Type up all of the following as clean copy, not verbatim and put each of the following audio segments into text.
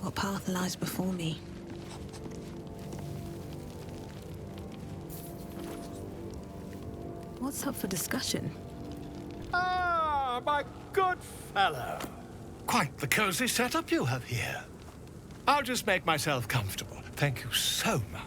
What path lies before me? What's up for discussion? Ah, my good fellow. Quite the cozy setup you have here. I'll just make myself comfortable. Thank you so much.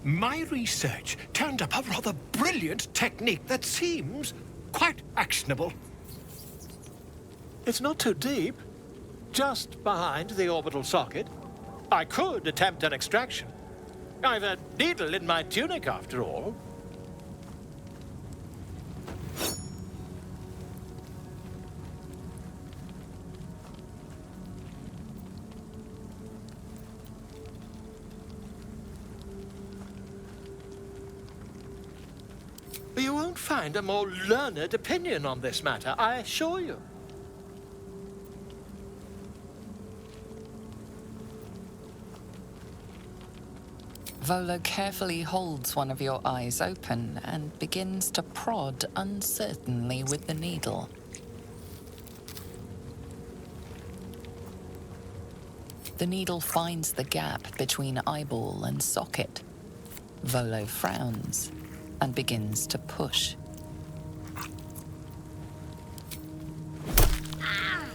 My research turned up a rather brilliant technique that seems quite actionable. It's not too deep, just behind the orbital socket. I could attempt an extraction. I've a needle in my tunic, after all. You won't find a more learned opinion on this matter, I assure you. Volo carefully holds one of your eyes open and begins to prod uncertainly with the needle. The needle finds the gap between eyeball and socket. Volo frowns and begins to push.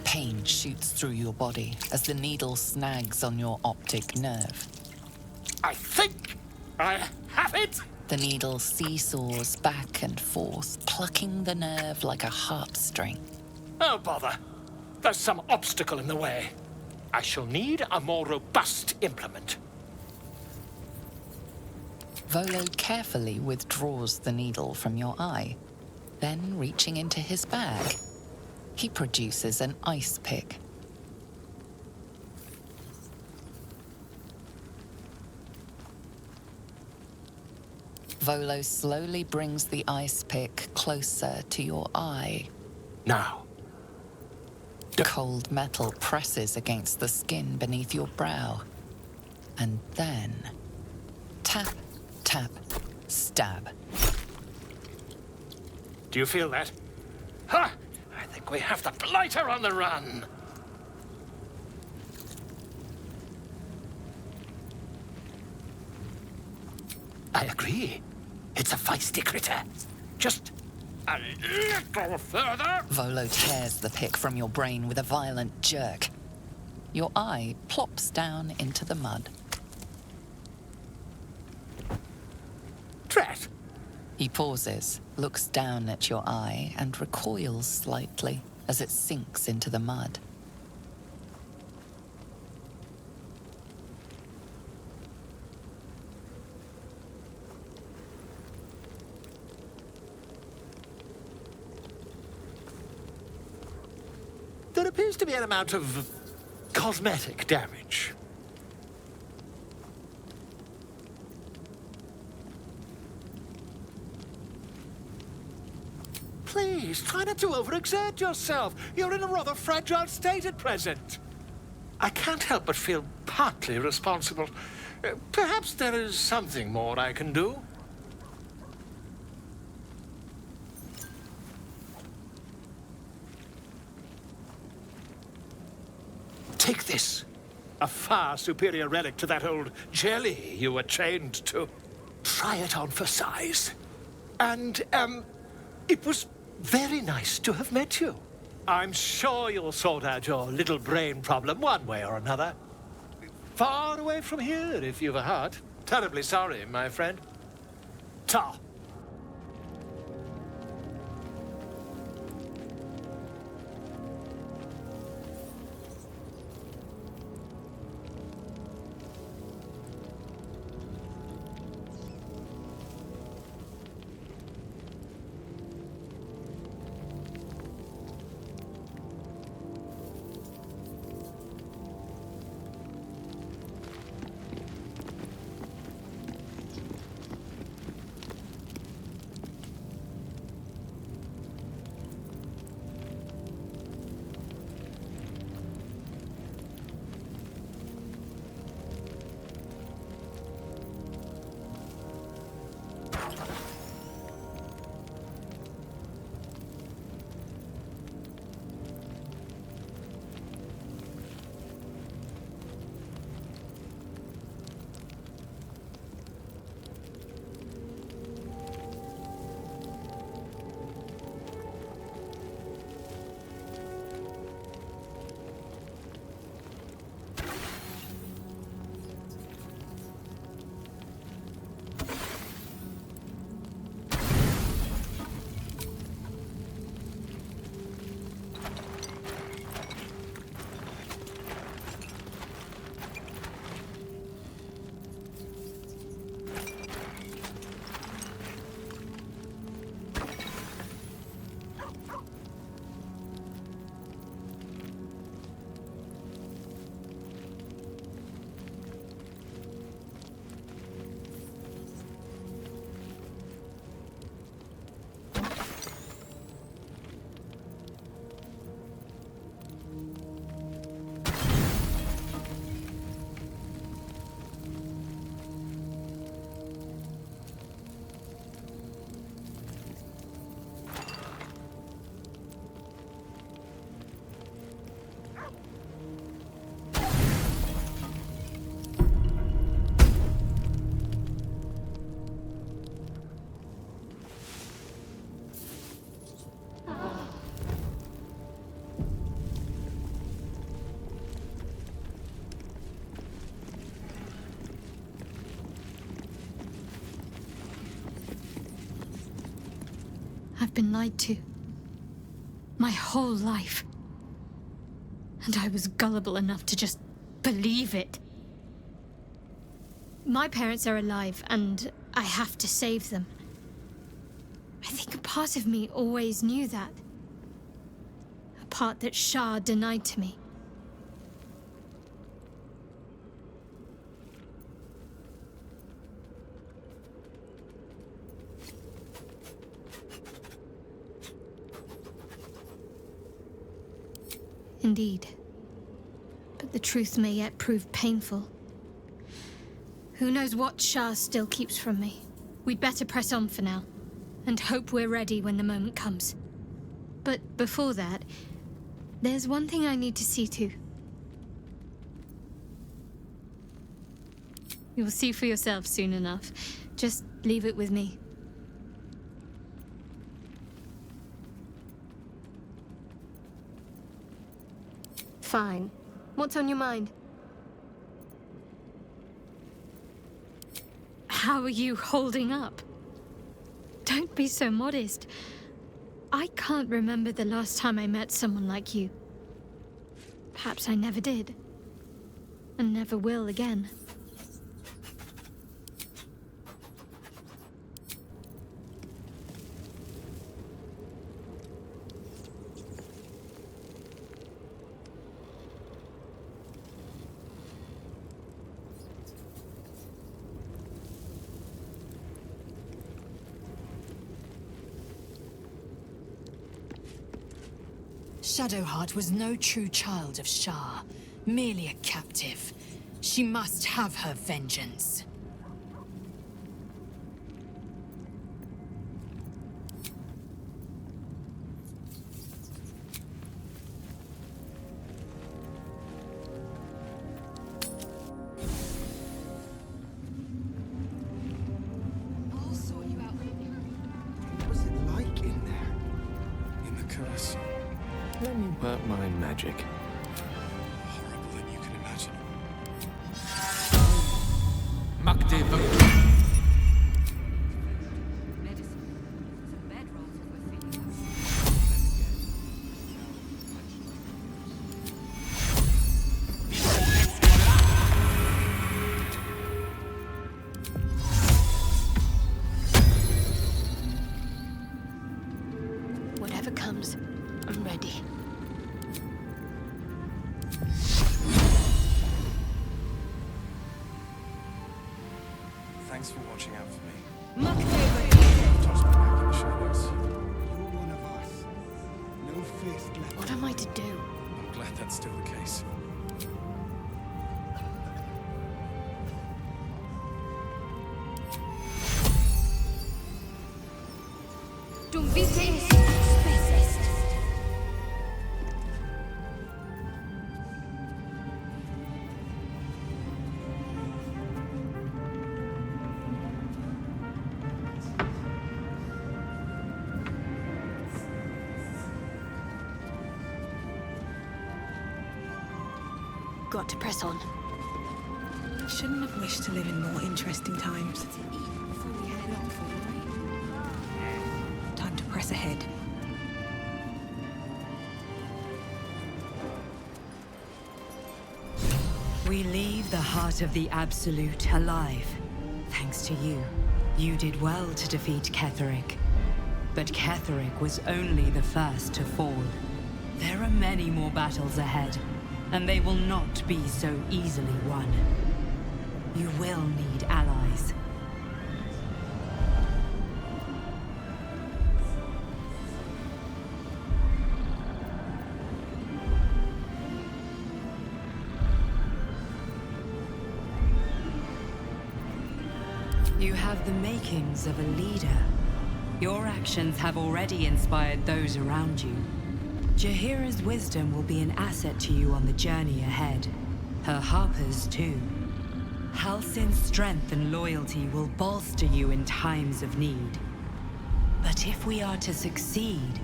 Pain shoots through your body as the needle snags on your optic nerve. I think I have it! The needle seesaws back and forth, plucking the nerve like a harp-string. Oh, bother. There's some obstacle in the way. I shall need a more robust implement. Volo carefully withdraws the needle from your eye. Then, reaching into his bag, he produces an ice pick. Volo slowly brings the ice pick closer to your eye. Now. Cold metal presses against the skin beneath your brow. And then, tap, tap, stab. Do you feel that? Ha! I think we have the blighter on the run. I agree. It's a feisty critter. Just a little further. Volo tears the pick from your brain with a violent jerk. Your eye plops down into the mud. Drat! He pauses, looks down at your eye, and recoils slightly as it sinks into the mud. There appears to be an amount of cosmetic damage. Please, try not to overexert yourself. You're in a rather fragile state at present. I can't help but feel partly responsible. Perhaps there is something more I can do. Take this. A far superior relic to that old jelly you were chained to. Try it on for size. And, it was very nice to have met you. I'm sure you'll sort out your little brain problem one way or another. Far away from here, if you've a heart. Terribly sorry, my friend. Ta. I've been lied to. My whole life. And I was gullible enough to just believe it. My parents are alive, and I have to save them. I think a part of me always knew that. A part that Shah denied to me. Indeed. But the truth may yet prove painful. Who knows what Shah still keeps from me? We'd better press on for now, and hope we're ready when the moment comes. But before that, there's one thing I need to see to. You'll see for yourself soon enough. Just leave it with me. Fine. What's on your mind? How are you holding up? Don't be so modest. I can't remember the last time I met someone like you. Perhaps I never did. And never will again. Shadowheart was no true child of Shah, merely a captive. She must have her vengeance. I'll sort you out. What was it like in there? In the curse. Let me work my magic. Horrible than you can imagine. Whatever comes, I'm ready. Thanks for watching out for me. Muck Touched my back in the shadows. You're one of us. No faith left. What am I to do? I'm glad that's still the case. Dum vite est spes est. Got to press on. Shouldn't have wished to live in more interesting times. Time to press ahead. We leave the heart of the Absolute alive. Thanks to you. You did well to defeat Ketheric. But Ketheric was only the first to fall. There are many more battles ahead, and they will not be so easily won. You will need allies. You have the makings of a leader. Your actions have already inspired those around you. Jaheira's wisdom will be an asset to you on the journey ahead. Her harpers, too. Halsin's strength and loyalty will bolster you in times of need. But if we are to succeed,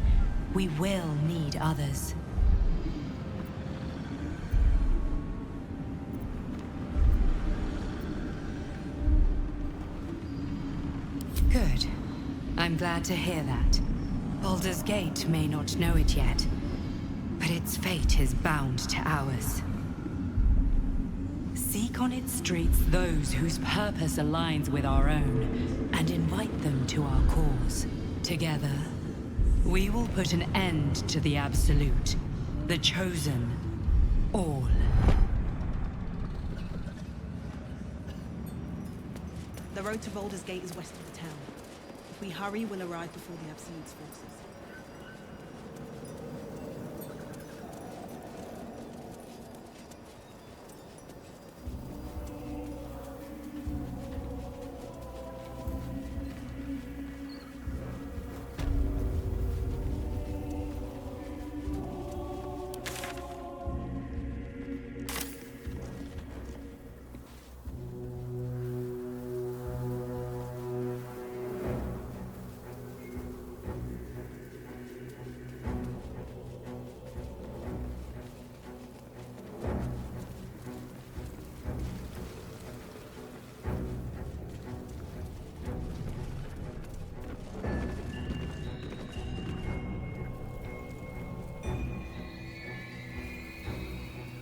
we will need others. Good. I'm glad to hear that. Baldur's Gate may not know it yet, but its fate is bound to ours. Seek on its streets those whose purpose aligns with our own, and invite them to our cause. Together, we will put an end to the Absolute, the Chosen, all. The road to Baldur's Gate is west of the town. If we hurry, we'll arrive before the Absolute's forces.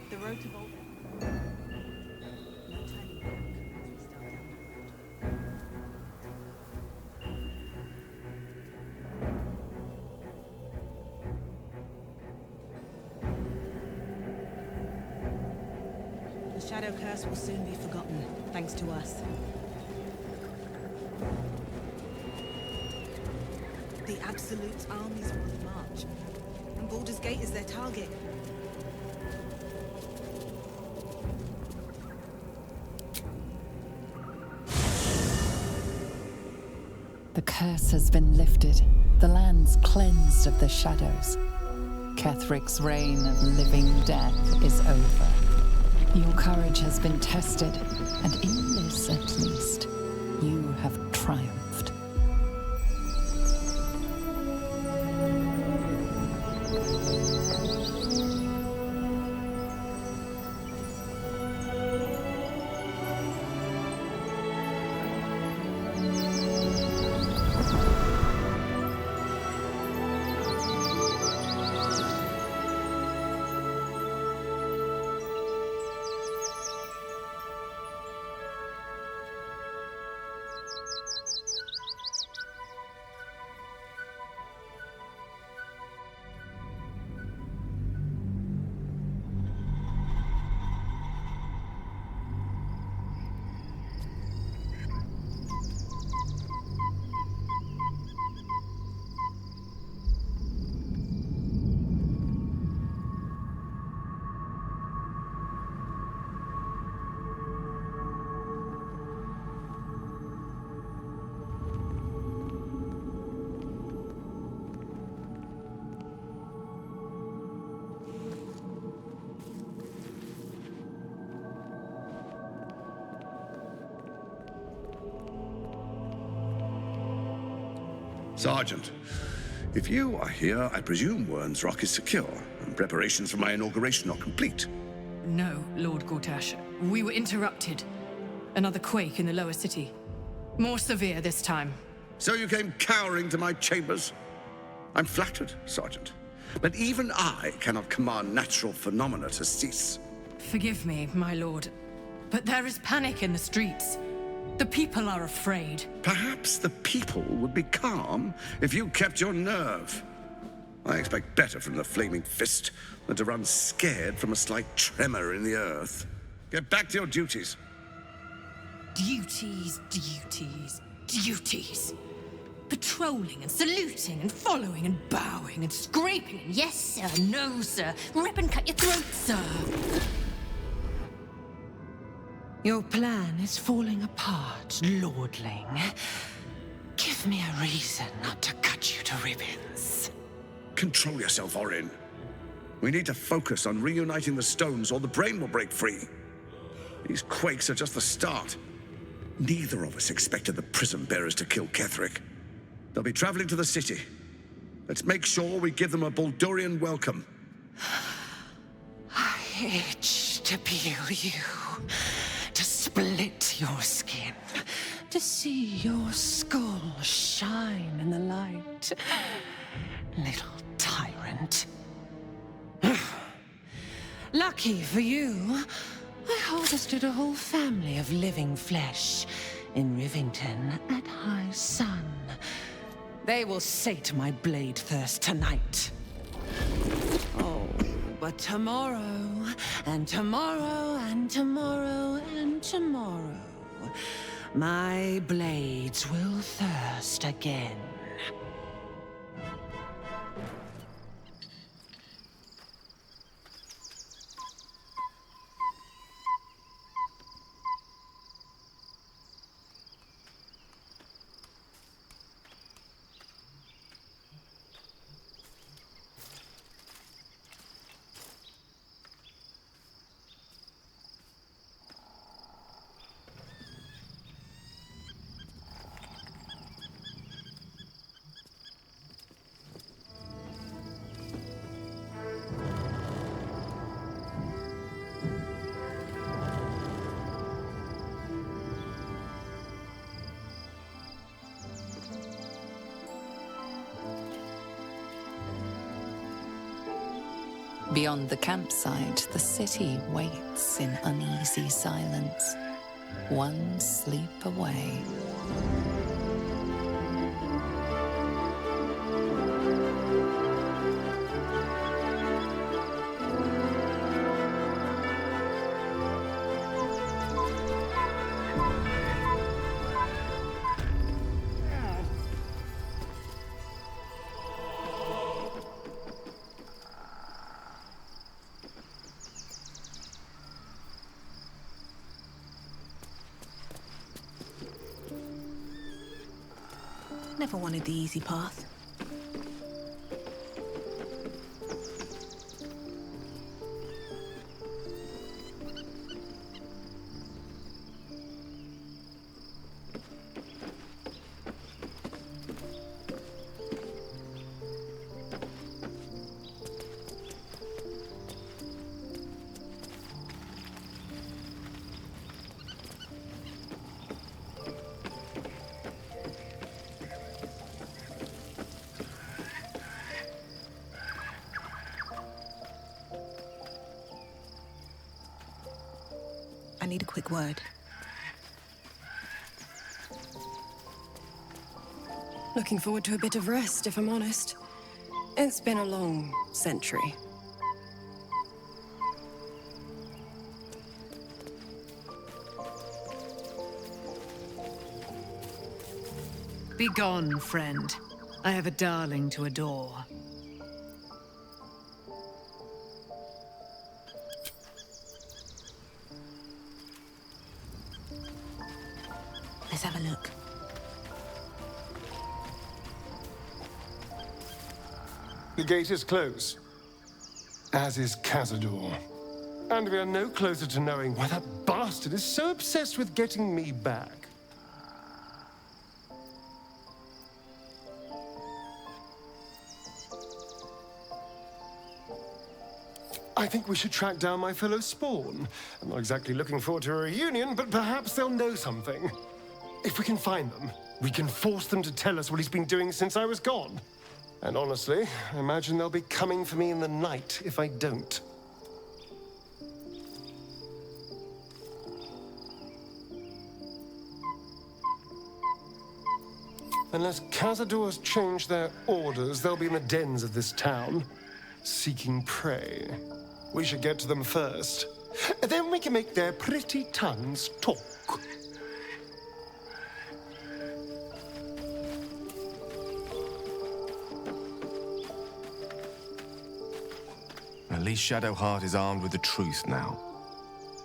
The road to Baldur. No turning back as we start down that road. The Shadow Curse will soon be forgotten, thanks to us. The Absolute's armies are on the march, and Baldur's Gate is their target. The curse has been lifted, the land's cleansed of the shadows. Kethric's reign of living death is over. Your courage has been tested, and in this at least, you have triumphed. Sergeant, if you are here, I presume Wern's Rock is secure, and preparations for my inauguration are complete. No, Lord Gortash. We were interrupted. Another quake in the lower city. More severe this time. So you came cowering to my chambers? I'm flattered, Sergeant. But even I cannot command natural phenomena to cease. Forgive me, my lord, but there is panic in the streets. The people are afraid. Perhaps the people would be calm if you kept your nerve. I expect better from the Flaming Fist than to run scared from a slight tremor in the earth. Get back to your duties. Duties, duties, duties. Patrolling and saluting and following and bowing and scraping and yes sir, no sir, rip and cut your throat, sir. Your plan is falling apart, lordling. Give me a reason not to cut you to ribbons. Control yourself, Orin. We need to focus on reuniting the stones or the brain will break free. These quakes are just the start. Neither of us expected the Prism Bearers to kill Ketheric. They'll be traveling to the city. Let's make sure we give them a Baldurian welcome. I itch to peel you, to split your skin, to see your skull shine in the light. Little tyrant. Lucky for you, I harvested a whole family of living flesh in Rivington at high sun. They will sate my blade thirst tonight. Oh, but tomorrow, and tomorrow, and tomorrow, and tomorrow, my blades will thirst again. Beyond the campsite, the city waits in uneasy silence, one sleep away. Never wanted the easy path. I need a quick word. Looking forward to a bit of rest, if I'm honest. It's been a long century. Begone, friend. I have a darling to adore. Let's have a look. The gate is closed, as is Cazador. And we are no closer to knowing why that bastard is so obsessed with getting me back. I think we should track down my fellow Spawn. I'm not exactly looking forward to a reunion, but perhaps they'll know something. If we can find them, we can force them to tell us what he's been doing since I was gone. And honestly, I imagine they'll be coming for me in the night if I don't. Unless Cazador's changed their orders, they'll be in the dens of this town, seeking prey. We should get to them first. Then we can make their pretty tongues talk. At least Shadowheart is armed with the truth now.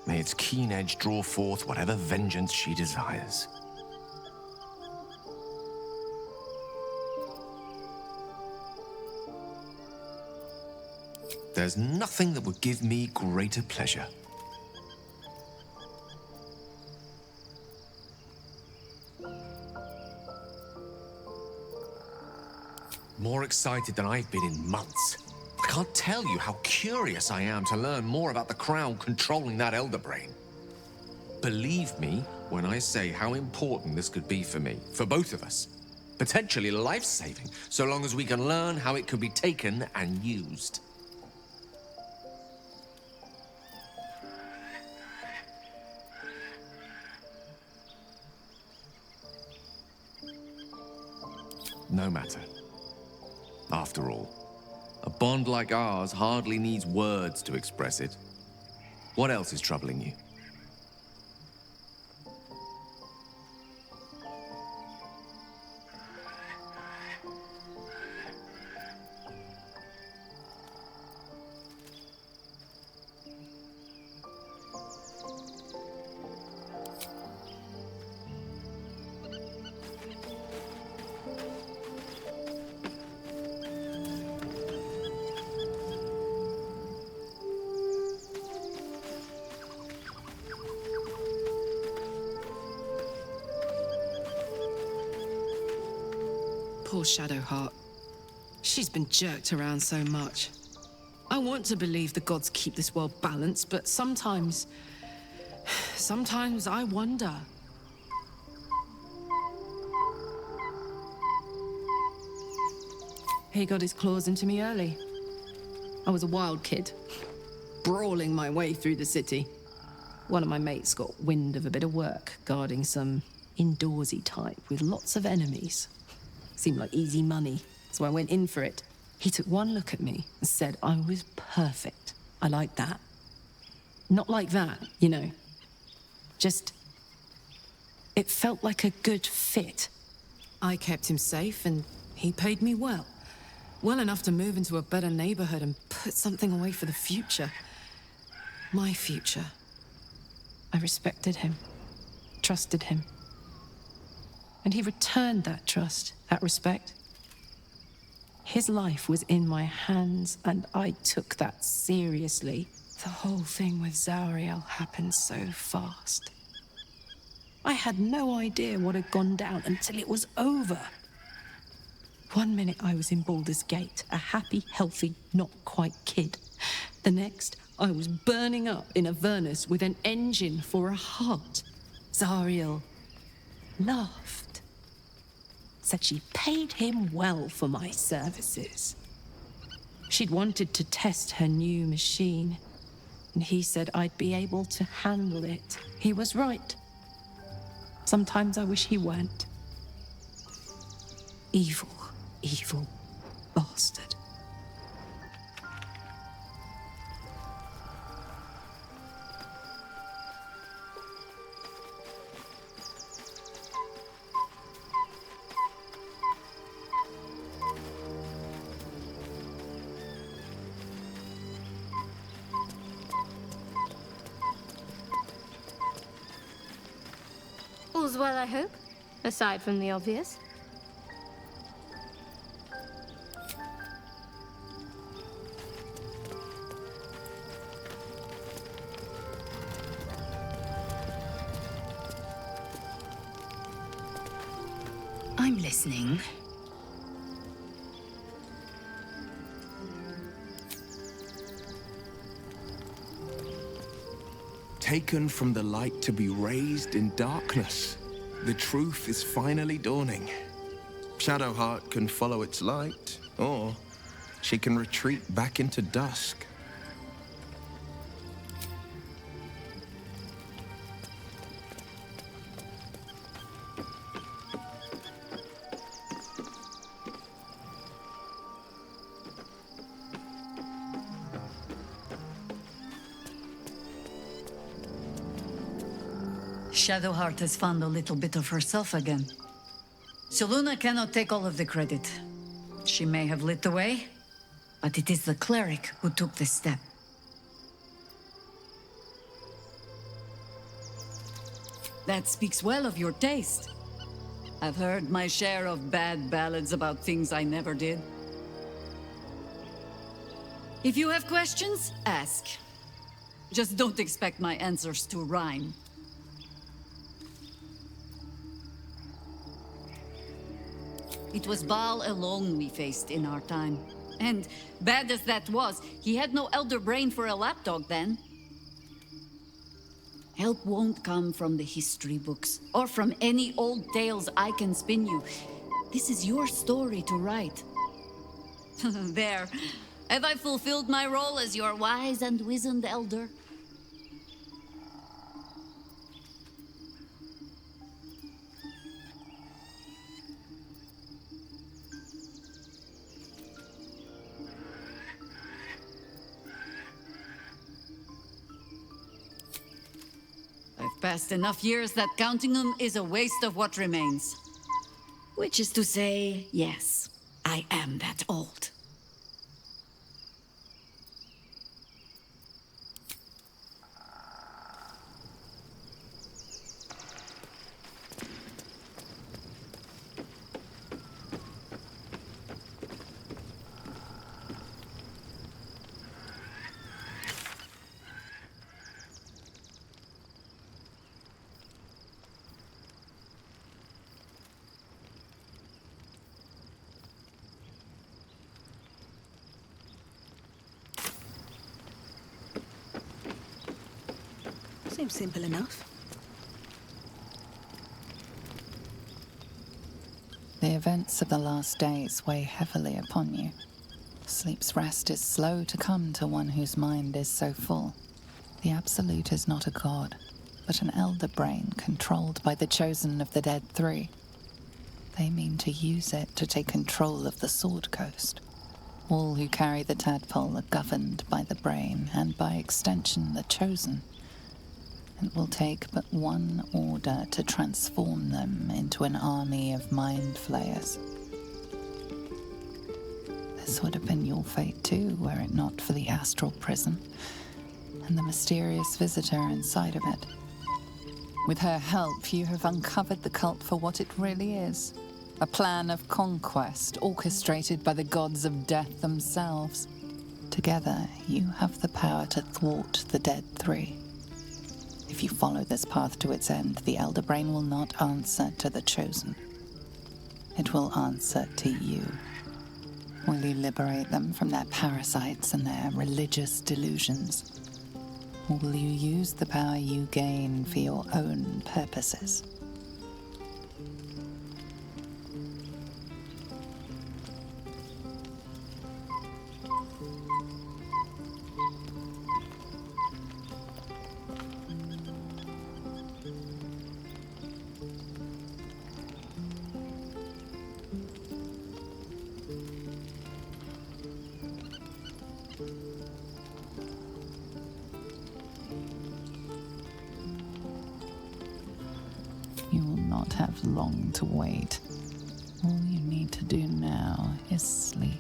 May its keen edge draw forth whatever vengeance she desires. There's nothing that would give me greater pleasure. More excited than I've been in months. I can't tell you how curious I am to learn more about the Crown controlling that Elder Brain. Believe me, when I say how important this could be for me, for both of us. Potentially life-saving, so long as we can learn how it could be taken and used. No matter. After all, a bond like ours hardly needs words to express it. What else is troubling you? Poor Shadowheart. She's been jerked around so much. I want to believe the gods keep this world balanced, but sometimes I wonder. He got his claws into me early. I was a wild kid, brawling my way through the city. One of my mates got wind of a bit of work guarding some indoorsy type with lots of enemies. Seemed like easy money, so I went in for it. He took one look at me and said I was perfect. I like that. Not like that, you know. Just... it felt like a good fit. I kept him safe and he paid me well. Well enough to move into a better neighborhood and put something away for the future. My future. I respected him, trusted him. And he returned that trust, that respect. His life was in my hands, and I took that seriously. The whole thing with Zariel happened so fast. I had no idea what had gone down until it was over. One minute I was in Baldur's Gate, a happy, healthy, not quite kid. The next, I was burning up in Avernus with an engine for a heart. Zariel laughed. Said she paid him well for my services. She'd wanted to test her new machine, and he said I'd be able to handle it. He was right. Sometimes I wish he weren't. Evil, evil bastard. All's well, I hope, aside from the obvious. I'm listening. Taken from the light to be raised in darkness. The truth is finally dawning. Shadowheart can follow its light, or she can retreat back into dusk. Shadowheart has found a little bit of herself again. Selûne cannot take all of the credit. She may have lit the way, but it is the cleric who took this step. That speaks well of your taste. I've heard my share of bad ballads about things I never did. If you have questions, ask. Just don't expect my answers to rhyme. It was Baal alone we faced in our time. And bad as that was, he had no elder brain for a lapdog then. Help won't come from the history books, or from any old tales I can spin you. This is your story to write. There. Have I fulfilled my role as your wise and wizened elder? I've passed enough years that counting them is a waste of what remains. Which is to say, yes, I am that old. Seems simple enough. The events of the last days weigh heavily upon you. Sleep's rest is slow to come to one whose mind is so full. The Absolute is not a god, but an elder brain controlled by the chosen of the Dead Three. They mean to use it to take control of the Sword Coast. All who carry the tadpole are governed by the brain, and by extension the chosen. It will take but one order to transform them into an army of mind flayers. This would have been your fate too, were it not for the astral prison and the mysterious visitor inside of it. With her help, you have uncovered the cult for what it really is. A plan of conquest orchestrated by the gods of death themselves. Together, you have the power to thwart the Dead Three. If you follow this path to its end, the Elder Brain will not answer to the Chosen. It will answer to you. Will you liberate them from their parasites and their religious delusions? Or will you use the power you gain for your own purposes? You will not have long to wait. All you need to do now is sleep.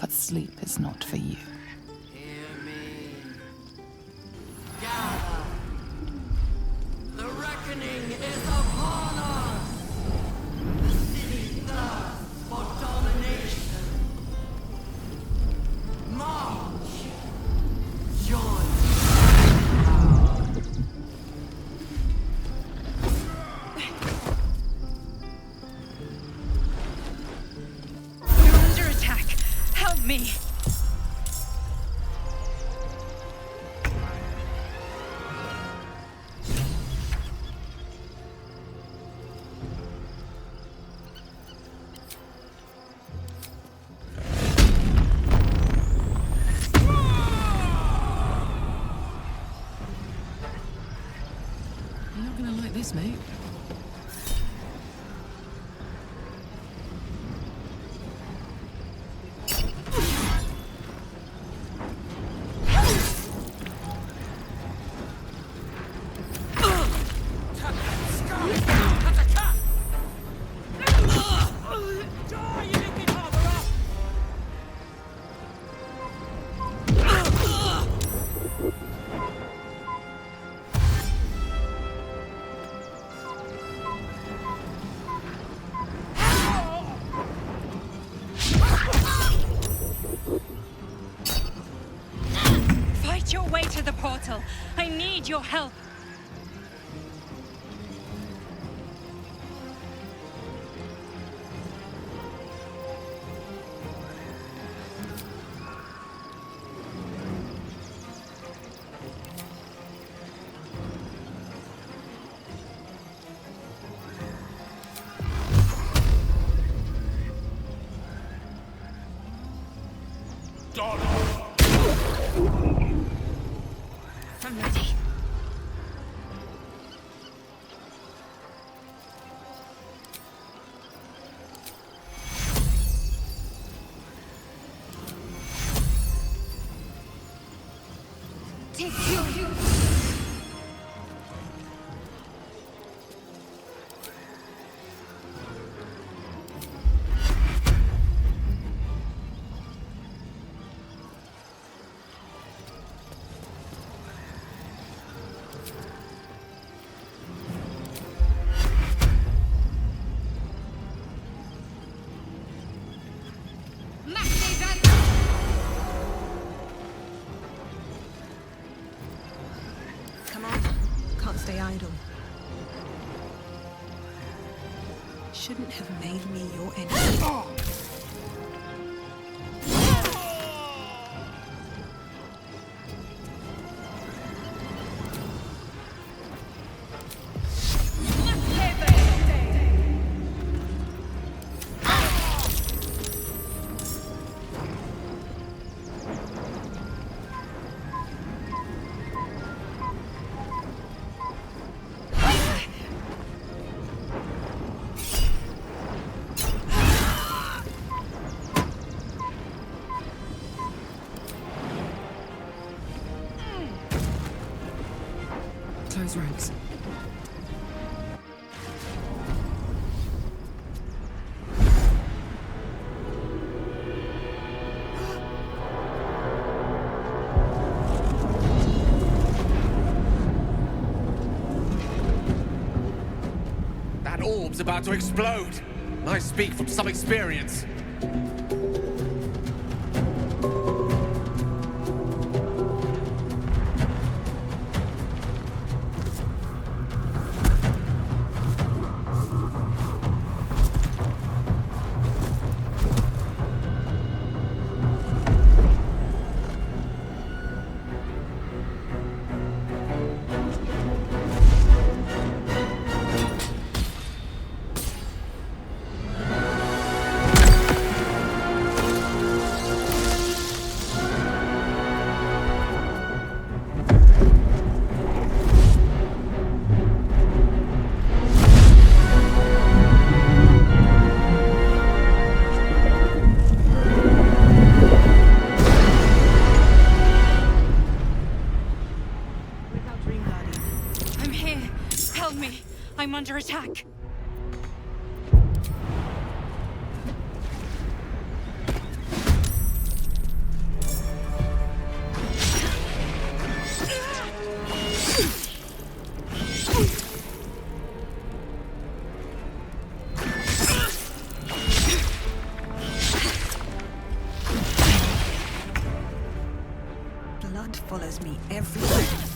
But sleep is not for you. Hear me. Gather. The reckoning is upon us. The city thirsts for domination. March. Join. Me. You're not gonna like this, mate. Your way to the portal. I need your help. I'm ready. Take you. Come on. Can't stay idle. Shouldn't have made me your enemy. Close ranks. That orb's about to explode. I speak from some experience. I'm under attack. Blood follows me everywhere.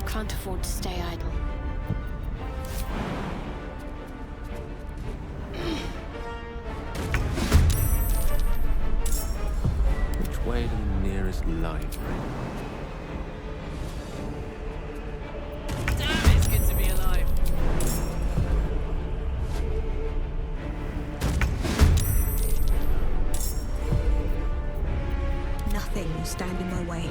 Can't afford to stay idle. Which way to the nearest library? Damn, it's good to be alive. Nothing will stand in my way.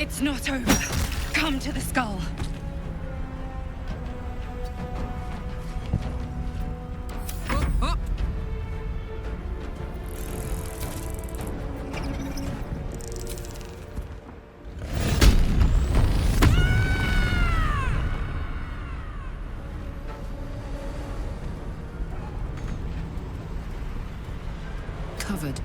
It's not over. Come to the skull. Covered.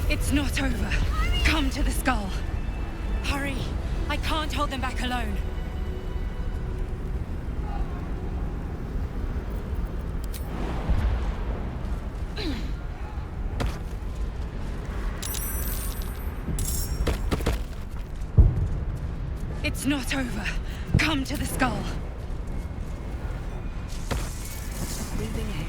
It's not over. Come to the skull. Hurry. I can't hold them back alone. It's not over. Come to the skull. Moving ahead.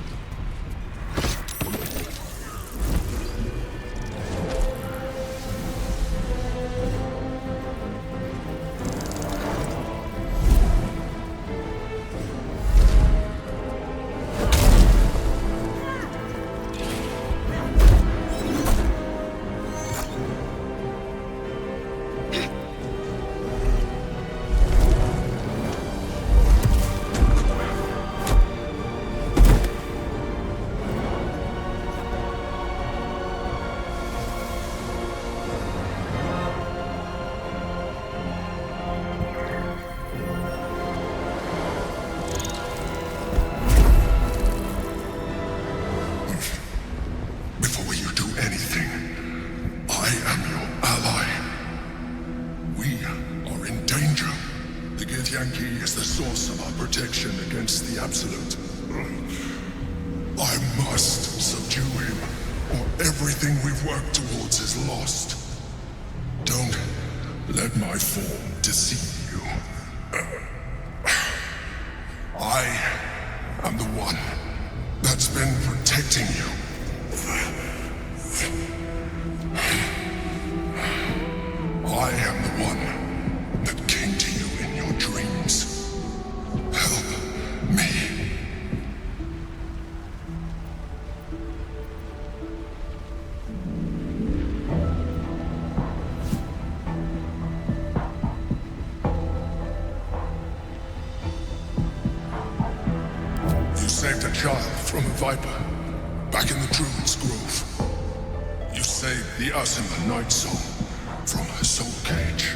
Yankee is the source of our protection against the Absolute. I must subdue him, or everything we've worked towards is lost. Don't let my form deceive you. I am the one that's been protecting you. I am the one that came to you in your dreams. Help me. You saved a child from a viper back in the Druid's Grove. You saved the Asima Night Soul from her soul cage.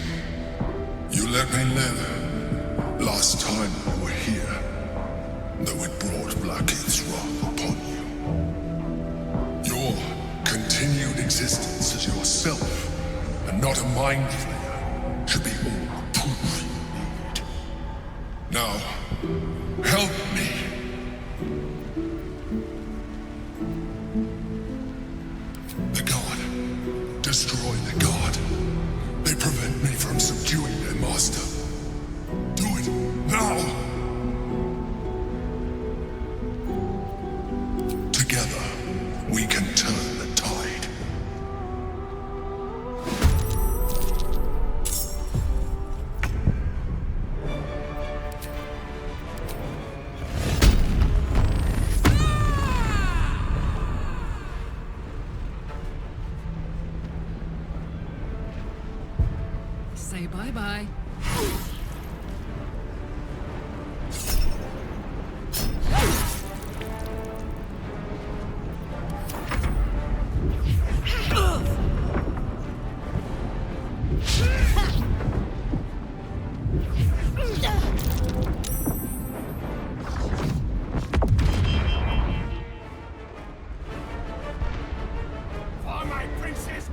You let me live last time we were here, though it brought Blackheath's wrath upon you. Your continued existence as yourself, and not a mind flayer, should be all the proof you need. Now, help me. The God. Destroy the God. They prevent me from subduing their master. Do it now! Together, we can turn the tide. Say bye-bye. For my princess!